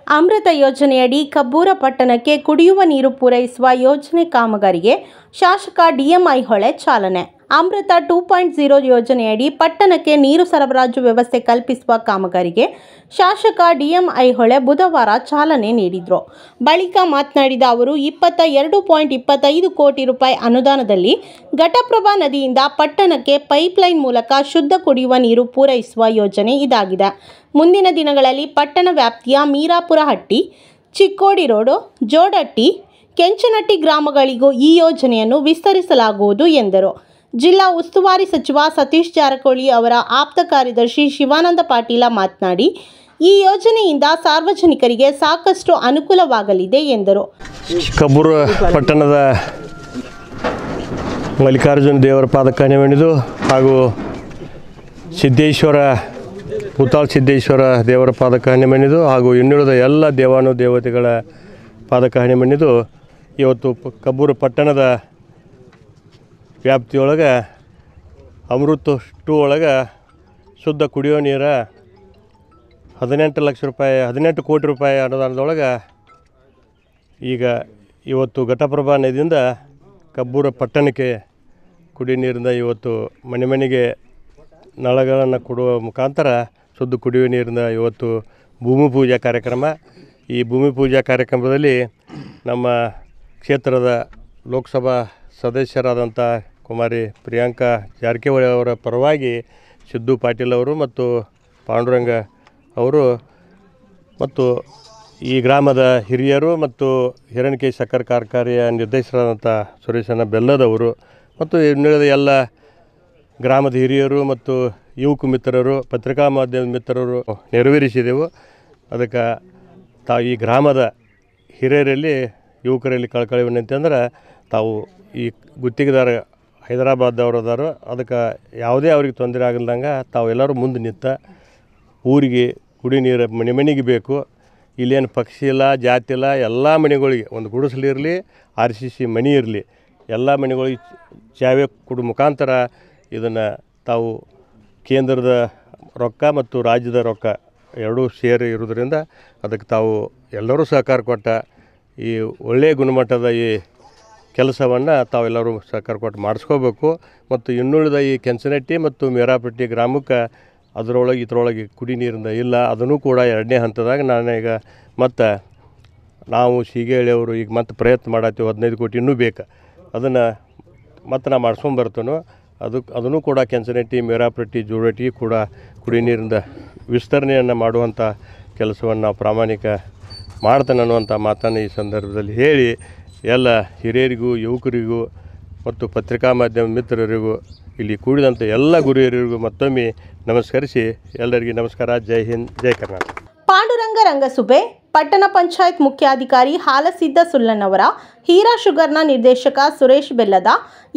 ಅಮೃತ ಯೋಜನೆಯಡಿ ಕಬ್ಬೂರ ಪಟ್ಟಣಕ್ಕೆ ಕುಡಿಯುವ ನೀರು ಪೂರೈಸುವ ಯೋಜನೆ ಕಾಮಗಾರಿಗೆ ಶಾಸಕ ಡಿಎಂ ಐಹೊಳೆ ಚಾಲನೆ. ಅಮೃತ 2.0 ಯೋಜನೆಯಡಿ ಪಟ್ಟಣಕ್ಕೆ ನೀರು ಸರಬರಾಜು ವ್ಯವಸ್ಥೆ ಕಲ್ಪಿಸುವ ಕಾಮಗಾರಿಗೆ ಶಾಸಕ ಡಿಎಂ ಐಹೊಳೆ ಬುಧವಾರ ಚಾಲನೆ ನೀಡಿದರು. ಬಳಿಕ ಮಾತನಾಡಿದ ಅವರು 22.25 ಕೋಟಿ ರೂಪಾಯಿ ಅನುದಾನದಲ್ಲಿ ಘಟಪ್ರಭಾ ನದಿಯಿಂದ ಪಟ್ಟಣಕ್ಕೆ ಪೈಪ್ಲೈನ್ ಮೂಲಕ ಶುದ್ಧ ಕುಡಿಯುವ ನೀರು ಪೂರೈಸುವ ಯೋಜನೆ ಇದಾಗಿದೆ. ಮುಂದಿನ ದಿನಗಳಲ್ಲಿ ಪಟ್ಟಣ ವ್ಯಾಪ್ತಿಯ ಮೀರಾಪುರಹಟ್ಟಿ, ಚಿಕ್ಕೋಡಿ ರೋಡು, ಜೋಡಟ್ಟಿ, ಕೆಂಚನಟ್ಟಿ ಗ್ರಾಮಗಳಿಗೂ ಈ ಯೋಜನೆಯನ್ನು ವಿಸ್ತರಿಸಲಾಗುವುದು ಎಂದರು. ಜಿಲ್ಲಾ ಉಸ್ತುವಾರಿ ಸಚಿವ ಸತೀಶ್ ಜಾರಕಿಹೊಳಿ ಅವರ ಆಪ್ತ ಕಾರ್ಯದರ್ಶಿ ಶಿವಾನಂದ ಪಾಟೀಲ ಮಾತನಾಡಿ, ಈ ಯೋಜನೆಯಿಂದ ಸಾರ್ವಜನಿಕರಿಗೆ ಸಾಕಷ್ಟು ಅನುಕೂಲವಾಗಲಿದೆ ಎಂದರು. ಕಬ್ಬೂರ ಪಟ್ಟಣದ ಮಲ್ಲಿಕಾರ್ಜುನ ದೇವರ ಪಾದಕ್ಕೆ ನೆನೆದು ಹಾಗೂ ಮುತ್ತಾಳ ಸಿದ್ದೇಶ್ವರ ದೇವರ ಪಾದಕ್ಕೆ ನೆನೆದು ಹಾಗೂ ಇನ್ನುಳಿದ ಎಲ್ಲ ದೇವಾನುದೇವತೆಗಳ ಪಾದಕ್ಕೆ ನೆನೆದು ಇವತ್ತು ಕಬ್ಬೂರ ಪಟ್ಟಣದ ವ್ಯಾಪ್ತಿಯೊಳಗೆ ಅಮೃತ 2 ಒಳಗೆ ಶುದ್ಧ ಕುಡಿಯೋ ನೀರ 18 ಕೋಟಿ ರೂಪಾಯಿ ಅನುದಾನದೊಳಗೆ ಈಗ ಇವತ್ತು ಘಟಪ್ರಭಾ ನದಿಯಿಂದ ಕಬ್ಬೂರ ಪಟ್ಟಣಕ್ಕೆ ಕುಡಿಯೋ ನೀರಿಂದ ಇವತ್ತು ಮನೆಗೆ ನಳಗಳನ್ನು ಕೊಡುವ ಮುಖಾಂತರ ಶುದ್ಧ ಕುಡಿಯುವ ನೀರಿಂದ ಇವತ್ತು ಭೂಮಿ ಪೂಜಾ ಕಾರ್ಯಕ್ರಮ. ಈ ಭೂಮಿ ಪೂಜಾ ಕಾರ್ಯಕ್ರಮದಲ್ಲಿ ನಮ್ಮ ಕ್ಷೇತ್ರದ ಲೋಕಸಭಾ ಸದಸ್ಯರಾದಂಥ ಕುಮಾರಿ ಪ್ರಿಯಾಂಕಾ ಜಾರಕಿಹೊಳಿ ಅವರ ಪರವಾಗಿ ಸಿದ್ದು ಪಾಟೀಲ್ ಅವರು ಮತ್ತು ಪಾಂಡುರಂಗ ಅವರು ಮತ್ತು ಈ ಗ್ರಾಮದ ಹಿರಿಯರು ಮತ್ತು ಹಿರಣ್ಕೇಶ್ ಸಕ್ಕರೆ ಕಾರ್ಖಾನೆಯ ನಿರ್ದೇಶಕರಾದಂಥ ಸುರೇಶನ ಬೆಲ್ಲದವರು ಮತ್ತು ಇನ್ನುಳಿದ ಎಲ್ಲ ಗ್ರಾಮದ ಹಿರಿಯರು ಮತ್ತು ಯುವಕ ಮಿತ್ರರು, ಪತ್ರಿಕಾ ಮಾಧ್ಯಮದ ಮಿತ್ರರು ನೆರವೇರಿಸಿದೆವು. ಅದಕ್ಕೆ ಈ ಗ್ರಾಮದ ಹಿರಿಯರಲ್ಲಿ ಯುವಕರಲ್ಲಿ ಕಳಕಳಿ ವಿನಂತಿ ಅಂದ್ರೆ ತಾವು ಈ ಗುತ್ತಿಗೆದಾರ ಹೈದರಾಬಾದವ್ರು ಅದಾರು, ಅದಕ್ಕೆ ಯಾವುದೇ ಅವ್ರಿಗೆ ತೊಂದರೆ ಆಗಲ್ದಂಗೆ ತಾವೆಲ್ಲರೂ ಮುಂದೆ ನಿಂತ ಊರಿಗೆ ಕುಡಿ ನೀರು ಮನೆಗೆ ಬೇಕು. ಇಲ್ಲೇನು ಪಕ್ಷಿ ಇಲ್ಲ, ಜಾತಿ ಇಲ್ಲ, ಎಲ್ಲ ಮನೆಗಳಿಗೆ ಒಂದು ಗುಡಿಸಲಿರಲಿ, RCC ಮನೆ ಇರಲಿ, ಎಲ್ಲ ಮನೆಗಳಿಗೆ ಚಾವೆ ಕೊಡೋ ಮುಖಾಂತರ ಇದನ್ನು ತಾವು ಕೇಂದ್ರದ ರೊಕ್ಕ ಮತ್ತು ರಾಜ್ಯದ ರೊಕ್ಕ ಎರಡೂ ಸೇರಿ ಇರೋದರಿಂದ ಅದಕ್ಕೆ ತಾವು ಎಲ್ಲರೂ ಸಹಕಾರ ಕೊಟ್ಟ ಈ ಒಳ್ಳೆಯ ಗುಣಮಟ್ಟದ ಈ ಕೆಲಸವನ್ನು ತಾವೆಲ್ಲರೂ ಸಹಕಾರ ಕೊಟ್ಟು ಮಾಡಿಸ್ಕೋಬೇಕು. ಮತ್ತು ಇನ್ನುಳಿದ ಈ ಕೆಂಚನಟ್ಟಿ ಮತ್ತು ಮೇರಾಪಟ್ಟಿ ಗ್ರಾಮಕ್ಕೆ ಇದರೊಳಗೆ ಕುಡಿ ನೀರಿಂದ ಇಲ್ಲ, ಅದನ್ನು ಕೂಡ 2ನೇ ಹಂತದಾಗ ನಾನೀಗ ಮತ್ತು ನಾವು ಸೀಗೇಳಿಯವರು ಈಗ ಮತ್ತೆ ಪ್ರಯತ್ನ ಮಾಡತ್ತೀವಿ. 15 ಕೋಟಿ ಇನ್ನೂ ಬೇಕು, ಅದನ್ನು ಮತ್ತೆ ನಾನು ಮಾಡ್ಸ್ಕೊಂಬರ್ತಾನೋ ಅದನ್ನು ಕೂಡ ಕೆಂಚನಟ್ಟಿ, ಮೇರಾಪಟ್ಟಿ, ಜೋಡಟ್ಟಿ ಕೂಡ ಕುಡಿ ನೀರಿಂದ ವಿಸ್ತರಣೆಯನ್ನು ಮಾಡುವಂಥ ಕೆಲಸವನ್ನು ನಾವು ಪ್ರಾಮಾಣಿಕ ಮಾಡ್ತಾನೆ ಅನ್ನುವಂಥ ಮಾತನ್ನು ಈ ಸಂದರ್ಭದಲ್ಲಿ ಹೇಳಿ ಎಲ್ಲ ಹಿರಿಯರಿಗೂ, ಯುವಕರಿಗೂ ಮತ್ತು ಪತ್ರಿಕಾ ಮಾಧ್ಯಮ ಮಿತ್ರರಿಗೂ, ಇಲ್ಲಿ ಕೂಡಿದಂಥ ಎಲ್ಲ ಗುರಿಯರಿಗೂ ಮತ್ತೊಮ್ಮೆ ನಮಸ್ಕರಿಸಿ ಎಲ್ಲರಿಗೂ ನಮಸ್ಕಾರ. ಜೈ ಹಿಂದ್, ಜೈ ಕರ್ನಾಟಕ. ಪಾಂಡುರಂಗ ರಂಗಸುಬೆ, ಪಟ್ಟಣ ಪಂಚಾಯತ್ ಮುಖ್ಯಾಧಿಕಾರಿ ಹಾಲಸಿದ್ದ ಸುಲ್ಲಣ್ಣವರ, ಹೀರಾ ಶುಗರ್ನ ನಿರ್ದೇಶಕ ಸುರೇಶ್ ಬೆಲ್ಲದ,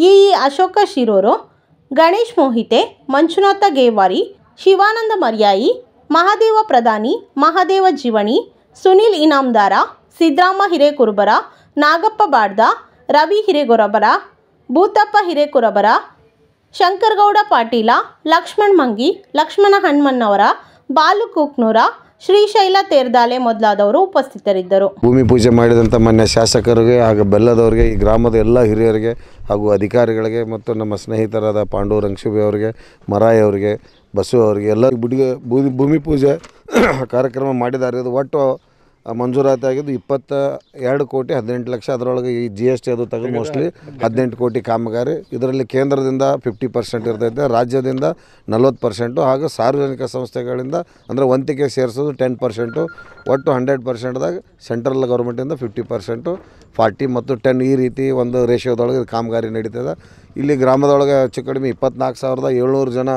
ಇಇ ಅಶೋಕ ಶಿರೋರು, ಗಣೇಶ್ ಮೋಹಿತೆ, ಮಂಜುನಾಥ ಗೇವಾರಿ, ಶಿವಾನಂದ ಮರ್ಯಾಯಿ, ಮಹಾದೇವ ಪ್ರಧಾನಿ, ಮಹಾದೇವ ಜೀವಣಿ, ಸುನಿಲ್ ಇನಾಮದಾರ, ಸಿದ್ರಾಮ ಹಿರೇಕುರುಬರ, ನಾಗಪ್ಪ ಬಾಡ್ದ, ರವಿ ಹಿರೇಗೊರಬರ, ಭೂತಪ್ಪ ಹಿರೇಕುರಬರ, ಶಂಕರಗೌಡ ಪಾಟೀಲ, ಲಕ್ಷ್ಮಣ್ ಮಂಗಿ, ಲಕ್ಷ್ಮಣ ಹಣ್ಮಣ್ಣವರ, ಬಾಲು ಕೂಕ್ನೂರ, ಶ್ರೀಶೈಲ ತೇರ್ದಾಲೆ ಮೊದಲಾದವರು ಉಪಸ್ಥಿತರಿದ್ದರು. ಭೂಮಿ ಪೂಜೆ ಮಾಡಿದಂಥ ಮಾನ್ಯ ಶಾಸಕರಿಗೆ ಹಾಗೂ ಬೆಲ್ಲದವರಿಗೆ, ಈ ಗ್ರಾಮದ ಎಲ್ಲ ಹಿರಿಯರಿಗೆ ಹಾಗೂ ಅಧಿಕಾರಿಗಳಿಗೆ ಮತ್ತು ನಮ್ಮ ಸ್ನೇಹಿತರಾದ ಪಾಂಡು ರಂಗಸುಬೆ ಅವರಿಗೆ, ಮರಾಯಿ ಅವರಿಗೆ, ಬಸು ಅವರಿಗೆ ಎಲ್ಲರಿಗೂ ಭೂಮಿ ಪೂಜೆ ಕಾರ್ಯಕ್ರಮ ಮಾಡಿದ್ದಾರೆ. ಇದು ಒಟ್ಟು ಮಂಜೂರಾತಿ ಆಗಿದ್ದು 22 ಕೋಟಿ 18 ಲಕ್ಷ. ಅದರೊಳಗೆ ಈ GST ಅದು ತೆಗೆದು ಮೋಸ್ಟ್ಲಿ 18 ಕೋಟಿ ಕಾಮಗಾರಿ. ಇದರಲ್ಲಿ ಕೇಂದ್ರದಿಂದ 50% ಇರ್ತೈತೆ, ರಾಜ್ಯದಿಂದ 40% ಹಾಗೂ ಸಾರ್ವಜನಿಕ ಸಂಸ್ಥೆಗಳಿಂದ ಅಂದರೆ ವಂತಿಕೆ ಸೇರಿಸೋದು 10%, ಒಟ್ಟು 100%ದಾಗ ಸೆಂಟ್ರಲ್ ಗೌರ್ಮೆಂಟಿಂದ 50%, 40 ಮತ್ತು 10 ಈ ರೀತಿ ಒಂದು ರೇಷಿಯೋದೊಳಗೆ ಕಾಮಗಾರಿ ನಡೀತದೆ. ಇಲ್ಲಿ ಗ್ರಾಮದೊಳಗೆ ಹೆಚ್ಚು ಕಡಿಮೆ 24,700 ಜನ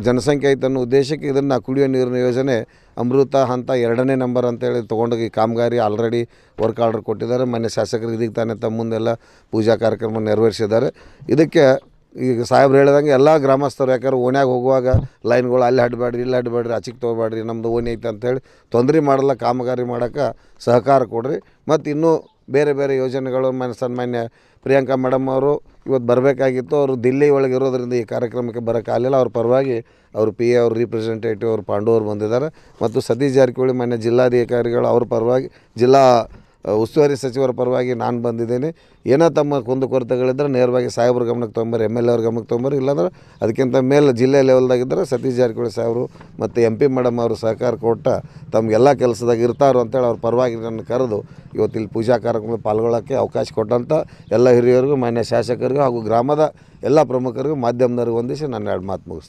ಜನಸಂಖ್ಯೆ ಐತೆ ಅನ್ನೋ ಉದ್ದೇಶಕ್ಕೆ ಇದನ್ನು ಕುಡಿಯೋ ನೀರಿನ ಯೋಜನೆ ಅಮೃತ ಹಂತ 2ನೇ ನಂಬರ್ ಅಂತೇಳಿ ತೊಗೊಂಡೋಗಿ ಕಾಮಗಾರಿ ಆಲ್ರೆಡಿ ವರ್ಕ್ ಆರ್ಡರ್ ಕೊಟ್ಟಿದ್ದಾರೆ. ಮಾನ್ಯ ಶಾಸಕರು ಇದಕ್ಕೆ ತಾನೇ ತಮ್ಮ ಮುಂದೆಲ್ಲ ಪೂಜಾ ಕಾರ್ಯಕ್ರಮ ನೆರವೇರಿಸಿದ್ದಾರೆ. ಇದಕ್ಕೆ ಈಗ ಸಾಹೇಬ್ರು ಹೇಳಿದಂಗೆ ಎಲ್ಲ ಗ್ರಾಮಸ್ಥರು, ಯಾಕಂದ್ರೆ ಓಣ್ಯಾಗ ಹೋಗುವಾಗ ಲೈನ್ಗಳು ಅಲ್ಲಿ ಅಡ್ಬೇಡ್ರಿ, ಇಲ್ಲಿ ಅಡ್ಬೇಡ್ರಿ, ಆಚಿಗೆ ತೊಗೊಬೇಡ್ರಿ, ನಮ್ಮದು ಓಣಿ ಐತೆ ಅಂಥೇಳಿ ತೊಂದರೆ ಮಾಡಲ್ಲ, ಕಾಮಗಾರಿ ಮಾಡೋಕ್ಕೆ ಸಹಕಾರ ಕೊಡ್ರಿ. ಮತ್ತು ಇನ್ನೂ ಬೇರೆ ಬೇರೆ ಯೋಜನೆಗಳು ಸನ್ಮಾನ್ಯ ಪ್ರಿಯಾಂಕಾ ಮೇಡಮ್ ಅವರು ಇವತ್ತು ಬರಬೇಕಾಗಿತ್ತು. ಅವರು ದಿಲ್ಲಿ ಒಳಗೆ ಇರೋದರಿಂದ ಈ ಕಾರ್ಯಕ್ರಮಕ್ಕೆ ಬರೋಕ್ಕಾಗಲಿಲ್ಲ. ಅವ್ರ ಪರವಾಗಿ ಅವರು ಪಿ ಎ ಅವ್ರ ರಿಪ್ರೆಸೆಂಟೇಟಿವ್ ಅವರು ಪಾಂಡು ಅವರು ಬಂದಿದ್ದಾರೆ ಮತ್ತು ಸತೀಶ್ ಜಾರಕಿಹೊಳಿ ಮಾನ್ಯ ಜಿಲ್ಲಾಧಿಕಾರಿಗಳು ಅವ್ರ ಪರವಾಗಿ ಜಿಲ್ಲಾ ಉಸ್ತುವಾರಿ ಸಚಿವರ ಪರವಾಗಿ ನಾನು ಬಂದಿದ್ದೇನೆ. ಏನೋ ತಮ್ಮ ಕುಂದುಕೊರತೆಗಳಿದ್ದರೆ ನೇರವಾಗಿ ಸಾಹೇಬ್ರ ಗಮನಕ್ಕೆ ತೊಗೊಂಬರ್ರಿ, ಎಮ್ ಎಲ್ ಎ ಅವ್ರ ಗಮನಕ್ಕೆ ತೊಗೊಂಬರ್ರಿ. ಇಲ್ಲಾಂದ್ರೆ ಅದಕ್ಕಿಂತ ಮೇಲೆ ಜಿಲ್ಲೆ ಲೆವೆಲ್ದಾಗಿದ್ದರೆ ಸತೀಶ್ ಜಾರಕಿಹೊಳಿ ಸಾಹೇಬರು ಮತ್ತು ಎಂ ಪಿ ಮೇಡಮ್ ಅವರು ಸಹಕಾರ ಕೊಟ್ಟ ತಮಗೆಲ್ಲ ಕೆಲಸದಾಗ ಇರ್ತಾರೋ ಅಂತೇಳಿ ಅವ್ರ ಪರವಾಗಿ ನನ್ನ ಕರೆದು ಇವತ್ತು ಇಲ್ಲಿ ಪೂಜಾ ಕಾರ್ಯಕ್ರಮದಲ್ಲಿ ಪಾಲ್ಗೊಳ್ಳೋಕ್ಕೆ ಅವಕಾಶ ಕೊಟ್ಟಂಥ ಎಲ್ಲ ಹಿರಿಯರಿಗೂ ಮಾನ್ಯ ಶಾಸಕರಿಗೂ ಹಾಗೂ ಗ್ರಾಮದ ಎಲ್ಲ ಪ್ರಮುಖರಿಗೂ ಮಾಧ್ಯಮದವ್ರಿಗೆ ವಂದಿಸಿ ನನ್ನ 2 ಮಾತು ಮುಗಿಸ್ತೀನಿ.